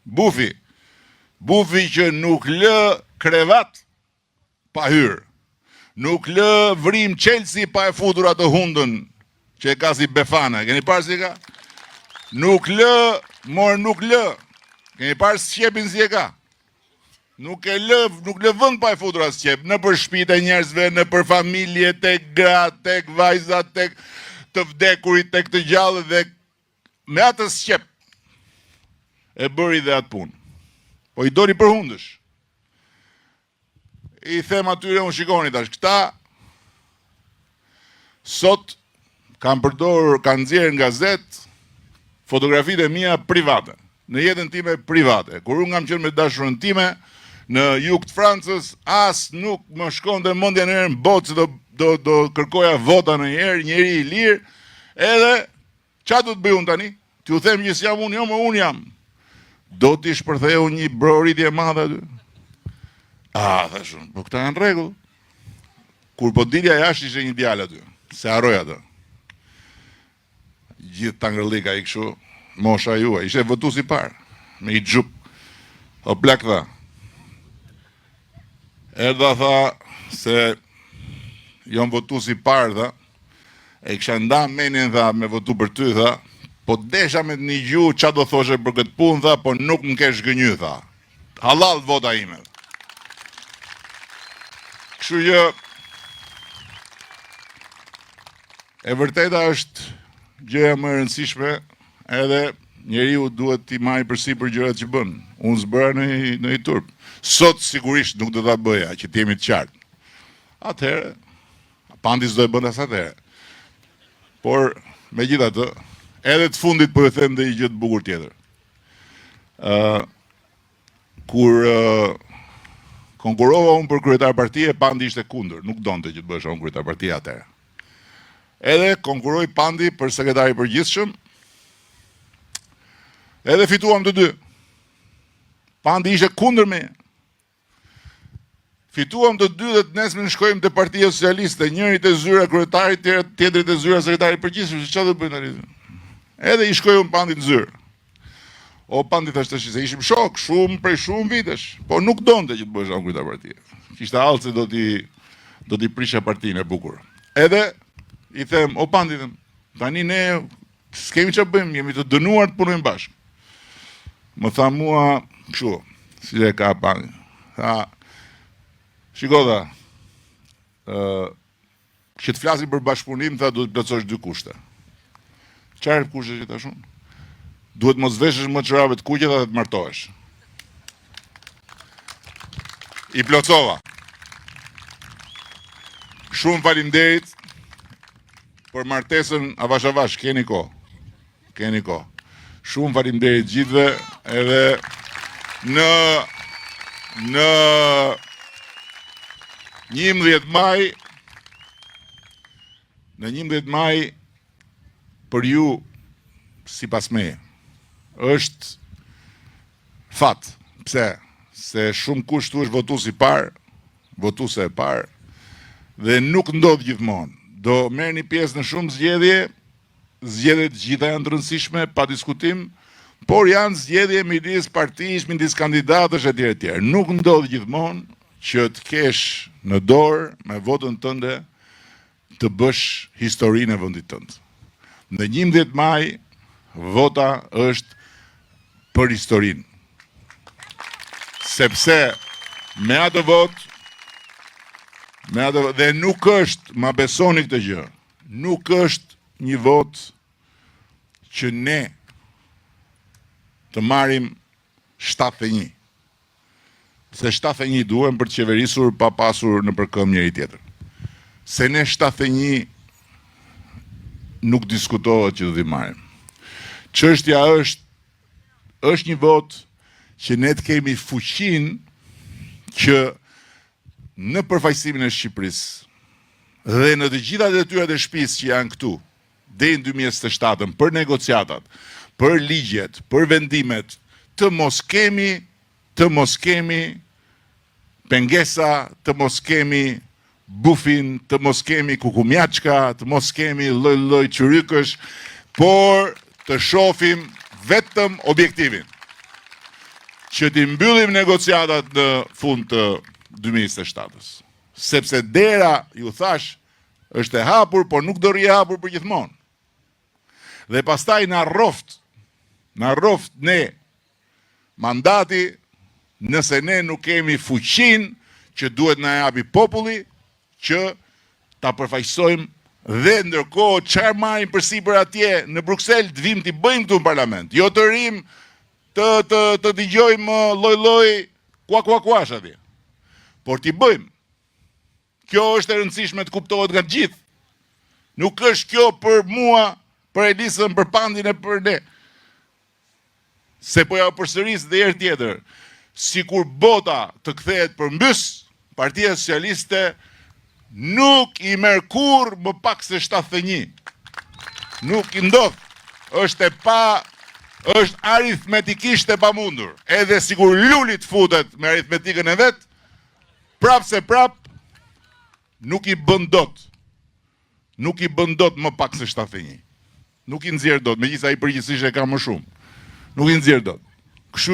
Bufi që nuk lë krevat pa hyrë. Nuk lë vrim Chelsea pa e futur atë hundën që e ka si Befana. Keni parë si ka? Nuk lë. Keni parë Sqepin si e ka? Nuk lë vend pa e futur as Sqep. Në për shtëpitë e njerëzve, në për familje, tek gra, tek vajza, tek të vdekurit, tek të gjallë dhe me atë Sqep e bëri dhe atë punë. Po i doli për hundësh. I them atyre, unë shikoni tash, këta sot kanë nxjerrë në gazet fotografitë e mia private, në jetën time private. Kur unë kam qenë me dashurën time në jug të Francës, as nuk më shkonte mendja në herë në botë se do kërkoja vota në njeri i lirë, edhe çfarë do të bëj unë tani? T'ju them që s'jam unë, jo, më unë jam. Do t'i shpërtheu një broritje e madhe aty. Thashun, po këta janë rregull. Kur po dilja jashtë ishte një djalë aty, se harroj atë. Gjithë tangërllika i kështu, mosha juaj, ishte votuesi i parë, me i xhup. O plak tha. Erdha tha se jam votuesi i parë tha, e kisha nda menin tha me votu për ty tha, po desha me të një gju qa do thoshe për këtë punë tha, po nuk më ke shgënjy tha. Halal vota ime. Kështu që e vërteta është gjëja më e rëndësishme, edhe njeriu duhet t'i marrë përsipër gjërat që bën. Unë s'bëra në i turp. Sot sigurisht nuk do ta bëja, që t'jemi të qartë. Atëherë, pandi s'do e bën as atëherë. Por megjithatë, edhe të fundit po e them dhe një gjë të bukur tjetër. Kur konkurova unë për kryetar partie, Pandi ishte kundër, nuk donte që të bësha unë kryetar partie atëherë. Edhe konkuroi Pandi për sekretari i përgjithshëm, edhe fituam të dy. Pandi ishte kundër me. Fituam të dy dhe të nesme në shkojmë të Partia Socialiste, njëri të zyra kryetarit, tjetëri të zyra sekretari i përgjithshëm, se çfarë do bëjnë tani? Edhe i shkojmë Pandit në zyrë. O Pandi thashtë se ishim shok, prej shumë vitesh, po nuk donte që të bëhesh unë kryetar partie. Kishte hallë se do t'i prisha partinë e bukur. Edhe i them, o Pandi, tani ne s'kemi çfarë bëjmë, jemi të dënuar të punojmë bashkë. Më tha mua, kështu, si e ka Pandi. Tha, shiko tha, që të flasim për bashkëpunim, tha, duhet të plotësosh dy kushte. Çfarë kushte që tash unë? Duhet mos veshësh më çorave të kuqe dhe të martohesh. I plotësova. Shumë faleminderit për martesën avash avash, keni kohë. Keni kohë. Shumë faleminderit gjithëve, edhe në 11 maj për ju sipas meje është fat. Pse? Se shumë kushtu është votuesi i parë, votuese e parë, dhe nuk ndodh gjithmonë. Do merrni pjesë në shumë zgjedhje, zgjedhjet gjitha janë të rëndësishme, pa diskutim, por janë zgjedhje midis partish, midis kandidatësh etj etj. Nuk ndodh gjithmonë që të kesh në dorë me votën tënde të bësh historinë e vendit tënd. Në 11 maj vota është për historinë. Sepse me atë votë, dhe nuk është, ma besoni këtë gjë, nuk është një votë që ne të marrim 71. Se 71 duhem për të qeverisur pa pasur në përkëm njëri tjetër. Se ne 71 nuk diskutohet që do t'i marrim. Çështja është një votë që ne të kemi fuqinë që në përfaqësimin e Shqipërisë dhe në të gjitha detyrat e shtëpisë që janë këtu deri në 2027 për negociatat, për ligjet, për vendimet, të mos kemi pengesa, të mos kemi bufin, të mos kemi kukumjaçka, të mos kemi lloj qyrykësh, por të shohim vetëm objektivin. që t'i mbyllim negociatat në fund të 2027-s. Sepse dera, ju thash, është e hapur, por nuk do rri e hapur për gjithmonë. Dhe pastaj na rroft ne mandati, nëse ne nuk kemi fuqinë që duhet na japi populli, që ta përfaqësojmë dhe ndërkohë çfarë marrim përsipër atje në Bruksel, të vim t'i bëjmë këtu në parlament. Jo të rim të dëgjojmë lloj-lloj kuash atje. Por t'i bëjmë. Kjo është e rëndësishme të kuptohet nga gjithë. Nuk është kjo për mua, për Elisën, për Pandin e për ne. Se po ja përsëris dhe herë tjetër, sikur bota të kthehet përmbys, Partia Socialiste nuk i merr kurrë më pak se 71. Nuk i ndodh. Është aritmetikisht e pamundur. Edhe sikur Luli të futet me aritmetikën e vet, prap nuk i bën dot. Nuk i bën dot më pak se 71. Nuk i nxjerr dot, megjithëse ai përgjithsisht e ka më shumë. Nuk i nxjerr dot. Kështu